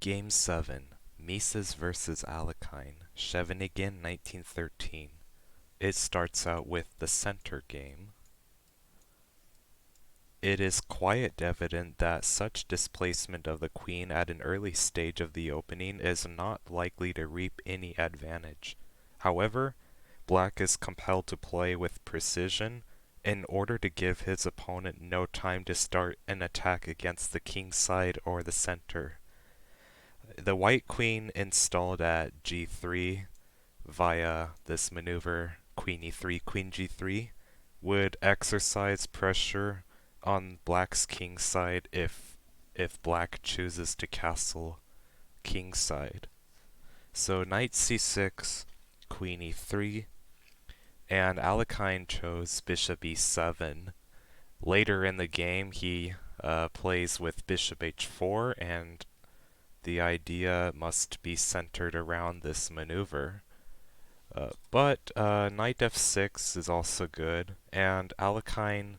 Game 7, Mieses vs Alekhine, Scheveningen 1913. It starts out with the center game. It is quite evident that such displacement of the queen at an early stage of the opening is not likely to reap any advantage. However, Black is compelled to play with precision in order to give his opponent no time to start an attack against the king side or the center. The white queen installed at g3 via this maneuver, queen e3, queen g3, would exercise pressure on black's king side if black chooses to castle king side. So knight c6, queen e3, and Alekhine chose bishop e7. Later in the game, he plays with bishop h4, and the idea must be centered around this maneuver. But knight f6 is also good, and Alekhine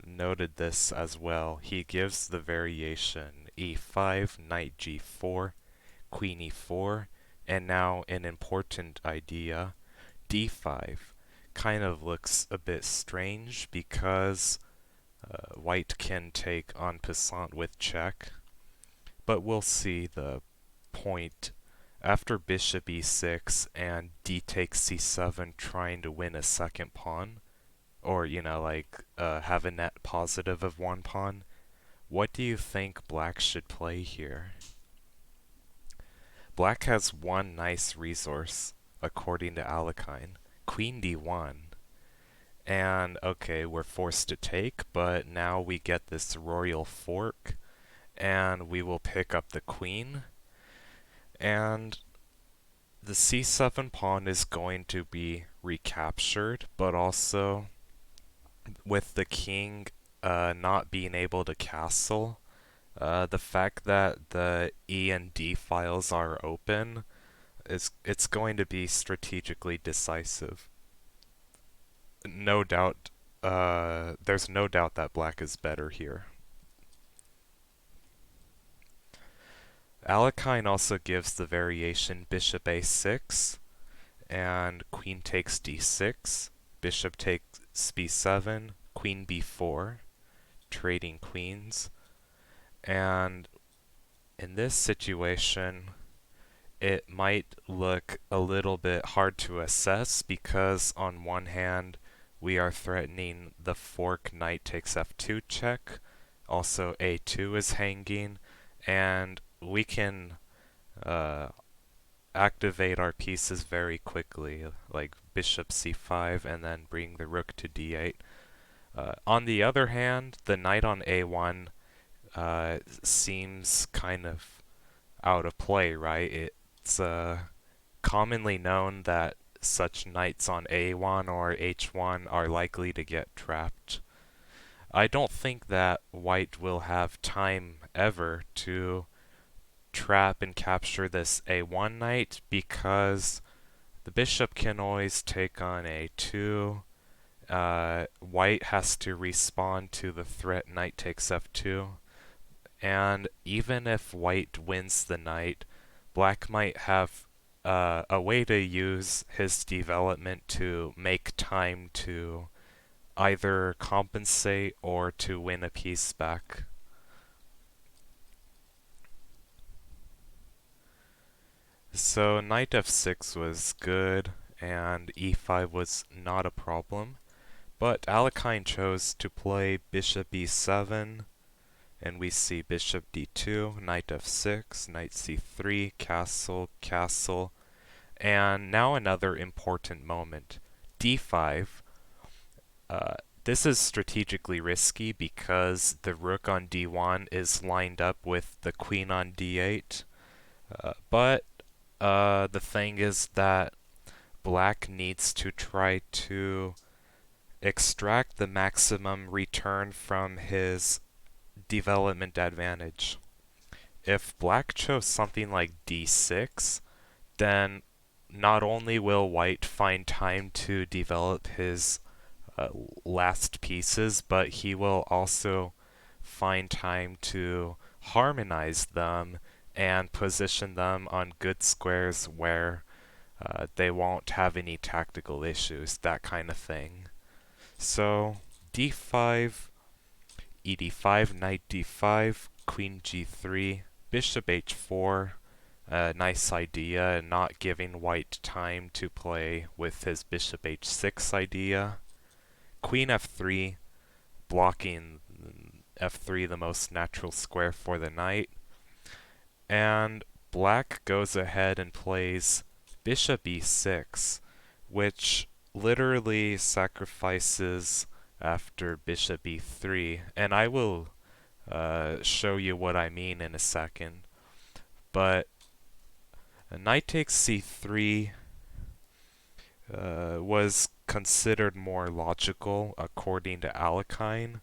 noted this as well. He gives the variation e5, knight g4, queen e4, and now an important idea, d5. Kind of looks a bit strange because white can take en passant with check, but we'll see the point. After bishop e6 and d takes c7 trying to win a second pawn, or have a net positive of one pawn, what do you think black should play here? Black has one nice resource, according to Alekhine, queen d1. And okay, we're forced to take, but now we get this royal fork, and we will pick up the queen, and the c7 pawn is going to be recaptured, but also with the king not being able to castle, the fact that the E and D files are open, it's going to be strategically decisive. No doubt, there's no doubt that black is better here. Alekhine also gives the variation bishop a6, and queen takes d6, bishop takes b7, queen b4, trading queens. And in this situation, it might look a little bit hard to assess because on one hand, we are threatening the fork knight takes f2 check, also a2 is hanging, and we can activate our pieces very quickly, like bishop c5 and then bring the rook to d8. On the other hand, the knight on a1 seems kind of out of play, right? It's commonly known that such knights on a1 or h1 are likely to get trapped. I don't think that white will have time ever to trap and capture this a1 knight because the bishop can always take on a2. White has to respond to the threat knight takes f2. And even if white wins the knight, black might have a way to use his development to make time to either compensate or to win a piece back. So knight f6 was good, and e5 was not a problem, but Alekhine chose to play bishop e7, and we see bishop d2, knight f6, knight c3, castle, castle, and now another important moment, d5. This is strategically risky because the rook on d1 is lined up with the queen on d8, but the thing is that black needs to try to extract the maximum return from his development advantage. If black chose something like d6, then not only will white find time to develop his last pieces, but he will also find time to harmonize them and position them on good squares where they won't have any tactical issues, that kind of thing. So d5, ed5, knight d5, queen g3, bishop h4. Nice idea, and not giving white time to play with his bishop h6 idea. Queen f3, blocking f3, the most natural square for the knight. And black goes ahead and plays bishop e6, which literally sacrifices after bishop e3. And I will show you what I mean in a second. But knight takes c3 was considered more logical according to Alekhine.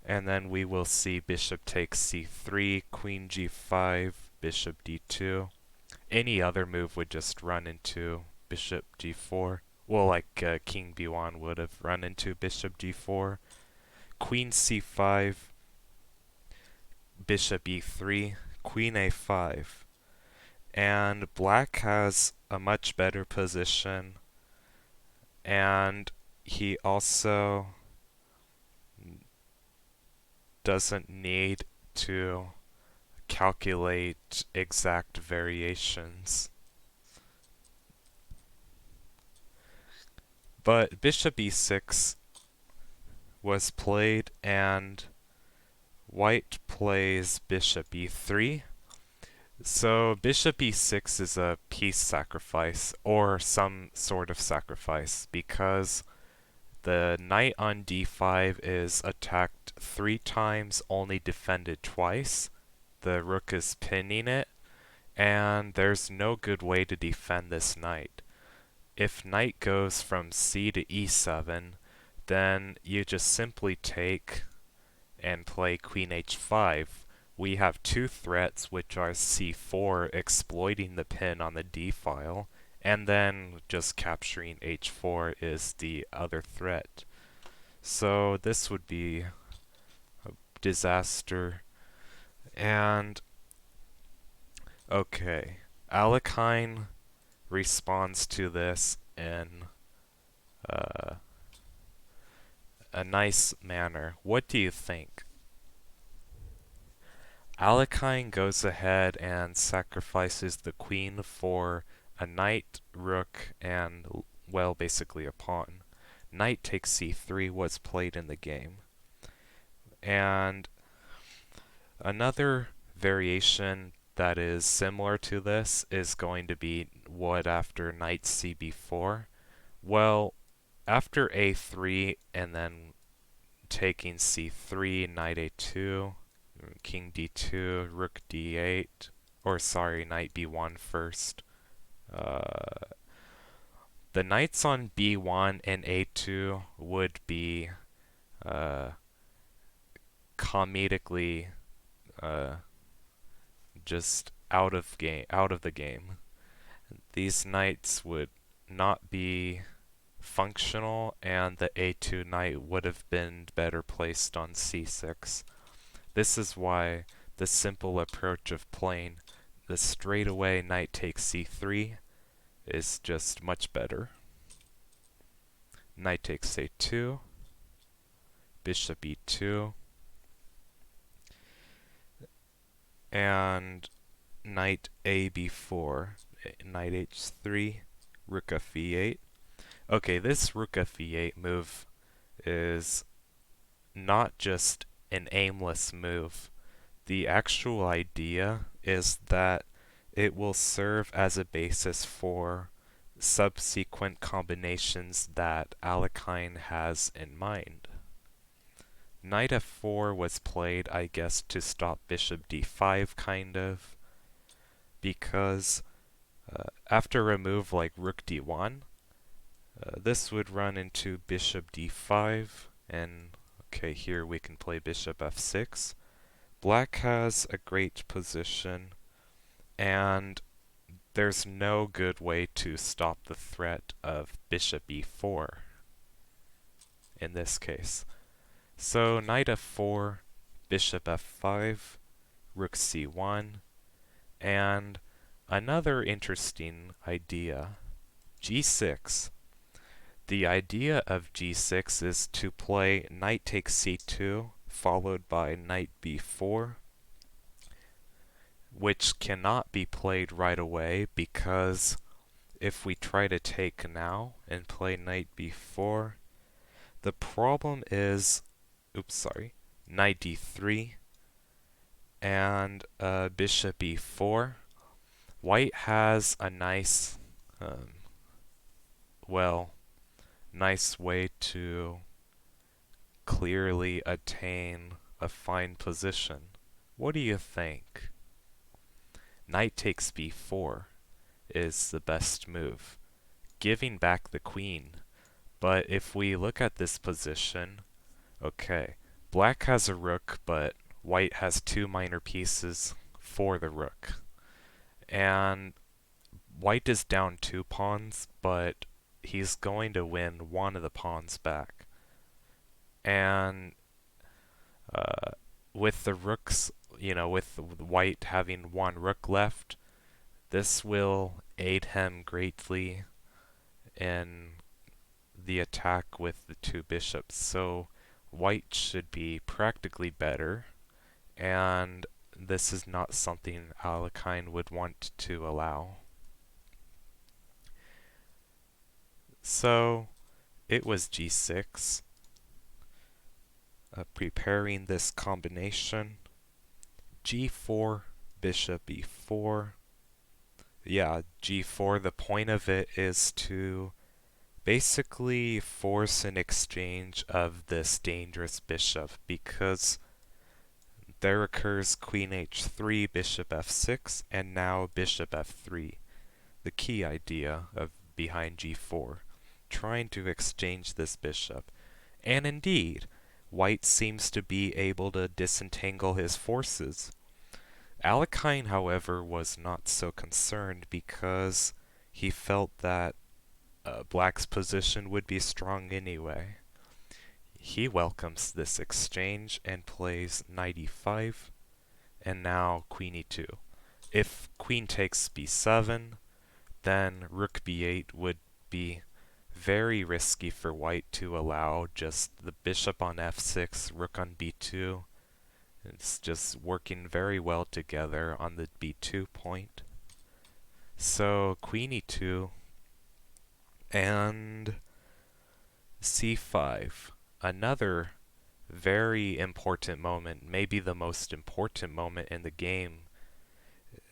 And then we will see bishop takes c3, queen g5, bishop d2. Any other move would just run into bishop g4. Well, like king b1 would have run into bishop g4. Queen c5, bishop e3, queen a5. And black has a much better position, and he also doesn't need to calculate exact variations. But bishop e6 was played, and white plays bishop e3. So bishop e6 is a piece sacrifice, or some sort of sacrifice, because the knight on d5 is attacked 3 times, only defended twice. The rook is pinning it, and there's no good way to defend this knight. If knight goes from c to e7, then you just simply take and play queen h5. We have 2 threats, which are c4, exploiting the pin on the d file, and then just capturing h4 is the other threat. So this would be a disaster. And okay, Alekhine responds to this in a nice manner. What do you think? Alekhine goes ahead and sacrifices the queen for a knight, rook, and, well, basically a pawn. Knight takes c3 was played in the game. And another variation that is similar to this is going to be what after knight cb4. Well, after a3 and then taking c3, knight a2, king d2, rook d8, or sorry, knight b1 first. The knights on b1 and a2 would be comedically just out of the game. These knights would not be functional, and the a2 knight would have been better placed on c6. This is why the simple approach of playing the straightaway knight takes c3 is just much better. Knight takes a2, bishop e2, and knight a b4, knight h3, rook f e8. Okay, this rook f e8 move is not just an aimless move. The actual idea is that it will serve as a basis for subsequent combinations that Alekhine has in mind. Knight f4 was played, I guess, to stop bishop d5, kind of, because after a move like rook d1, this would run into bishop d5, and okay, here we can play bishop f6. Black has a great position, and there's no good way to stop the threat of bishop e4 in this case. So knight f4, bishop f5, rook c1, And another interesting idea, g6. The idea of g6 is to play knight takes c2 followed by knight b4, which cannot be played right away because if we try to take now and play knight b4, the problem is, knight d3 and bishop e4. White has a nice, um, well, nice way to clearly attain a fine position. What do you think? Knight takes b4 is the best move, giving back the queen. But if we look at this position, okay, black has a rook, but white has two minor pieces for the rook. And white is down two pawns, but he's going to win one of the pawns back. And with the rooks, with white having one rook left, this will aid him greatly in the attack with the two bishops. So white should be practically better, and this is not something Alekhine would want to allow. So it was g6, preparing this combination. g4, bishop e4. Yeah, g4, the point of it is to basically force an exchange of this dangerous bishop, because there occurs queen h3, bishop f6, and now bishop f3. The key idea of behind g4, trying to exchange this bishop. And indeed, white seems to be able to disentangle his forces. Alekhine, however, was not so concerned because he felt that black's position would be strong anyway. He welcomes this exchange and plays knight e5, and now queen e2. If queen takes b7, then rook b8 would be very risky for white to allow just the bishop on f6, rook on b2. It's just working very well together on the b2 point. So queen e2 and c5. Another very important moment, maybe the most important moment in the game.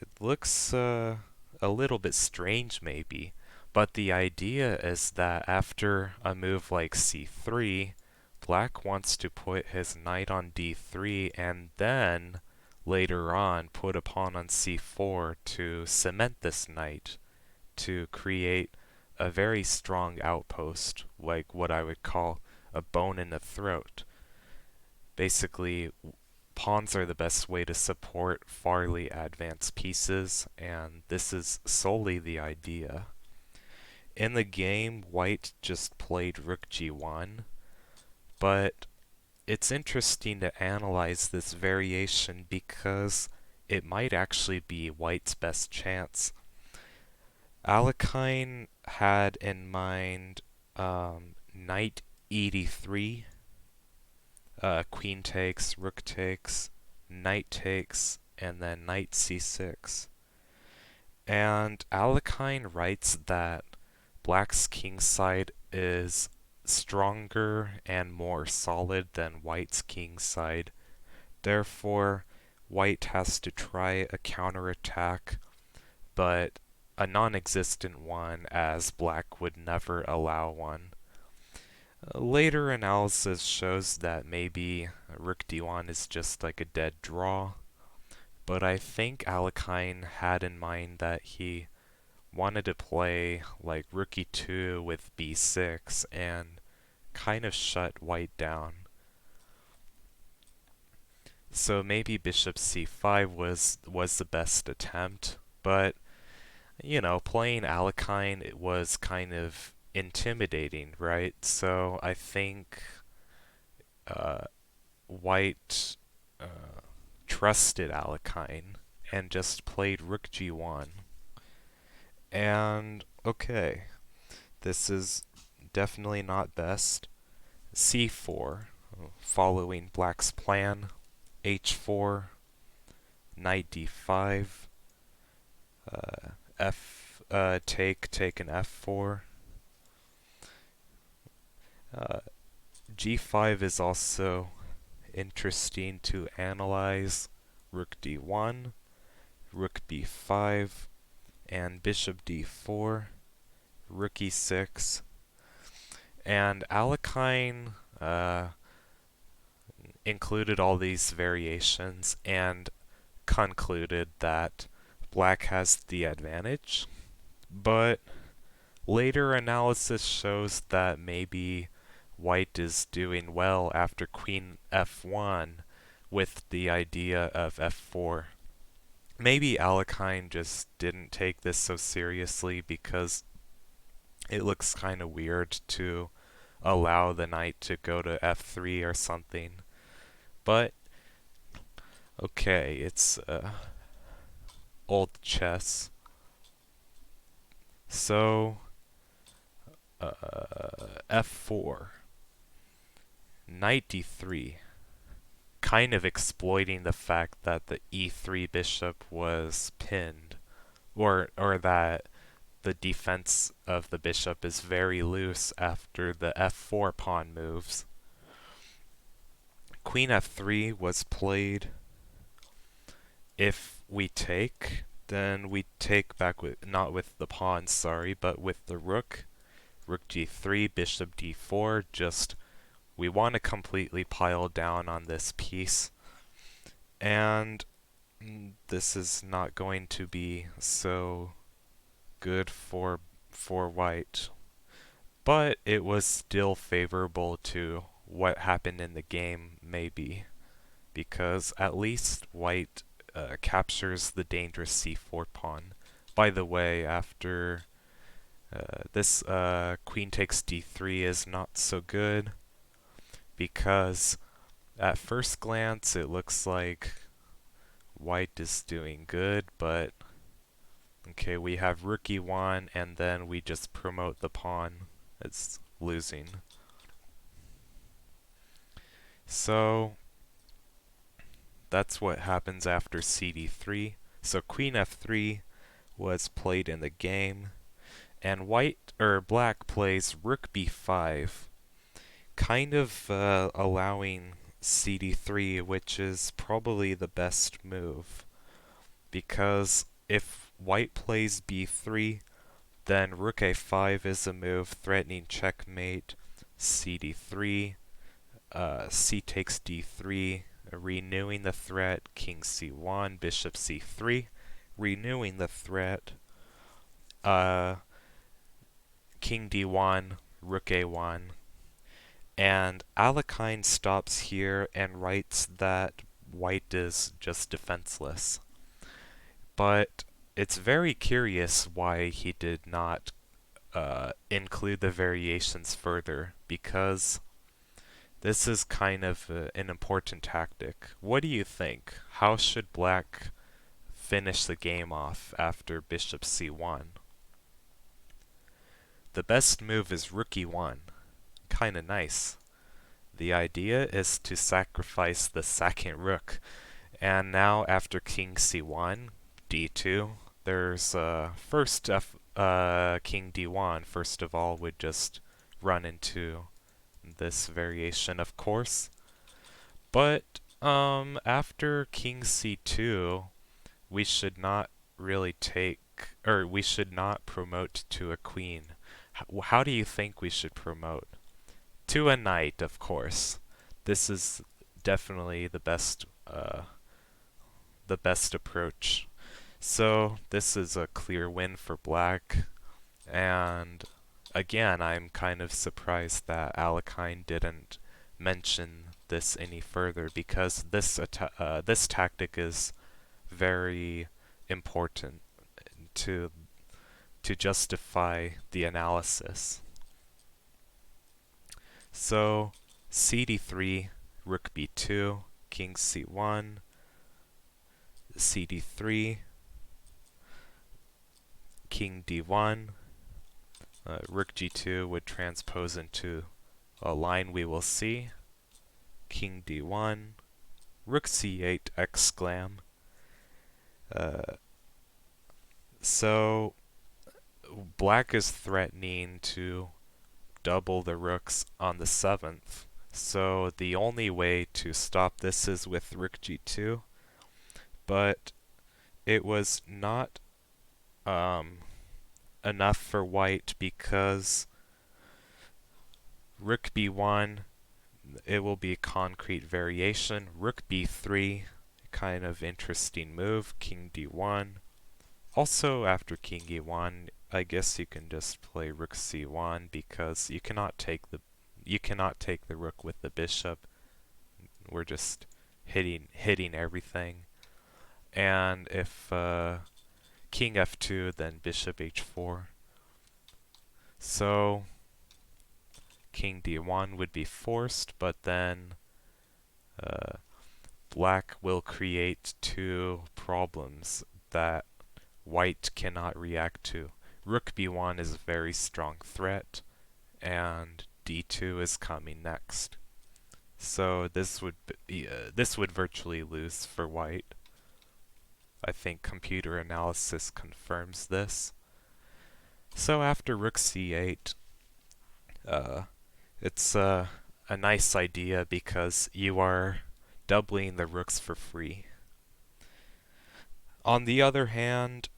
It looks a little bit strange maybe, but the idea is that after a move like c3, black wants to put his knight on d3 and then later on put a pawn on c4 to cement this knight, to create a very strong outpost, like what I would call a bone in the throat. Basically, pawns are the best way to support farly advanced pieces, and this is solely the idea. In the game, white just played rook g1, but it's interesting to analyze this variation because it might actually be white's best chance. Alekhine had in mind knight e3, queen takes, rook takes, knight takes, and then knight c6. And Alekhine writes that black's kingside is stronger and more solid than white's kingside. Therefore, white has to try a counterattack, but a non-existent one, as black would never allow one. Later analysis shows that maybe rook d1 is just like a dead draw, but I think Alekhine had in mind that he wanted to play like rook e2 with b6 and kind of shut white down. So maybe bishop c5 was the best attempt, but playing Alekhine, it was kind of intimidating, right? So I think white trusted Alekhine and just played rook g1. And okay, this is definitely not best. c4, following black's plan. h4, knight d5, take an f4. G5 is also interesting to analyze. Rook d1, rook b5, and bishop d4, rook e6. And Alekhine included all these variations and concluded that black has the advantage. But later analysis shows that maybe white is doing well after queen f1 with the idea of f4. Maybe Alekhine just didn't take this so seriously because it looks kind of weird to allow the knight to go to f3 or something. But okay, it's old chess. So f4, knight d3, kind of exploiting the fact that the e3 bishop was pinned, or that the defense of the bishop is very loose after the f4 pawn moves. Queen f3 was played. If we take, then we take back with, not with the pawn, sorry, but with the rook. Rook g3, bishop d4, just, we want to completely pile down on this piece. And this is not going to be so good for white. But it was still favorable to what happened in the game, maybe. Because at least white captures the dangerous c4 pawn. By the way, after this queen takes d3 is not so good, because at first glance it looks like white is doing good, but okay, we have rook e1 and then we just promote the pawn. It's losing. So that's what happens after cd3. So queen f3 was played in the game, and black plays rook b5, kind of allowing cd3, which is probably the best move, because if white plays b3, then rook a5 is a move threatening checkmate. cd3, c takes d3, renewing the threat. King c1, bishop c3, renewing the threat. King d1, rook a1. And Alekhine stops here and writes that white is just defenseless. But it's very curious why he did not include the variations further, because this is kind of an important tactic. What do you think? How should black finish the game off after bishop c1? The best move is rook e1. Kinda nice. The idea is to sacrifice the second rook. And now after king c1, d2, there's first king d1, first of all, would just run into this variation, of course. But after king c2, we should not really we should not promote to a queen. How do you think we should promote? To a knight, of course. This is definitely the best approach. So this is a clear win for black, and again, I'm kind of surprised that Alekhine didn't mention this any further, because this tactic is very important to justify the analysis. So cd3, rook b2, king c1, cd3, king d1, rook g2 would transpose into a line we will see, king d1, rook c8 exclam. So black is threatening to double the rooks on the 7th. So the only way to stop this is with rook g2, but it was not enough for white because rook b1, it will be a concrete variation. Rook b3, kind of interesting move. King d1. Also, after king e1, I guess you can just play rook c1 because you cannot take the rook with the bishop. We're just hitting everything. And if king f2, then bishop h4. So king d1 would be forced, but then black will create two problems that white cannot react to. Rook b1 is a very strong threat, and d2 is coming next. So this would virtually lose for white. I think computer analysis confirms this. So after rook c8, it's a nice idea because you are doubling the rooks for free. On the other hand,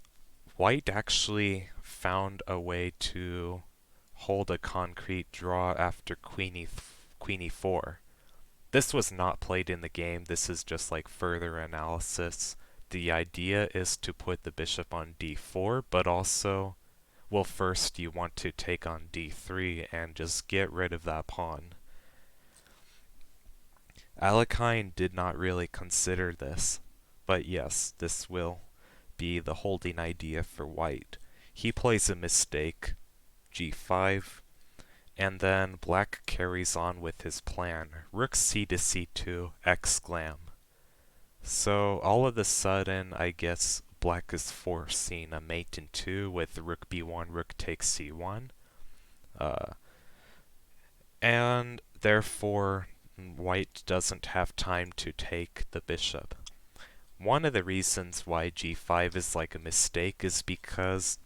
white actually found a way to hold a concrete draw after queen e4. This was not played in the game, this is just like further analysis. The idea is to put the bishop on d4, but also, well, first you want to take on d3 and just get rid of that pawn. Alekhine did not really consider this, but yes, this will be the holding idea for white. He plays a mistake, g5, and then black carries on with his plan, rook c to c2, exclam. So all of a sudden, I guess black is forcing a mate in 2 with rook b1, rook takes c1. And therefore, white doesn't have time to take the bishop. One of the reasons why g5 is like a mistake is because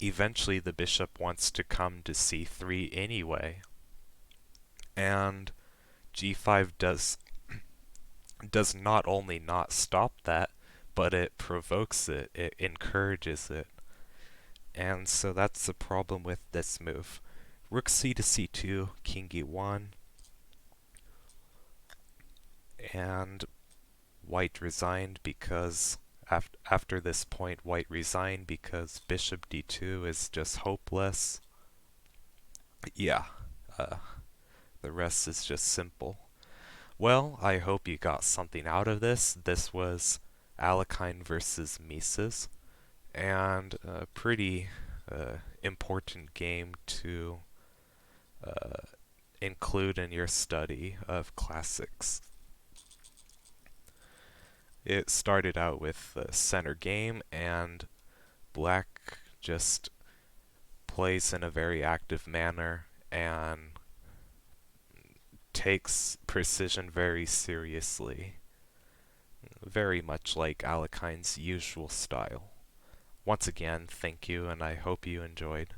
eventually the bishop wants to come to c3 anyway. And g5 does not only not stop that, but it provokes it, it encourages it. And so that's the problem with this move. Rook c to c2, king e1, and white resigned because after this point white resigned because bishop d2 is just hopeless. Yeah, the rest is just simple. Well, I hope you got something out of this. This was Alekhine versus Mieses, and a pretty important game to include in your study of classics. It started out with the center game, and black just plays in a very active manner and takes precision very seriously, very much like Alekhine's usual style. Once again, thank you, and I hope you enjoyed.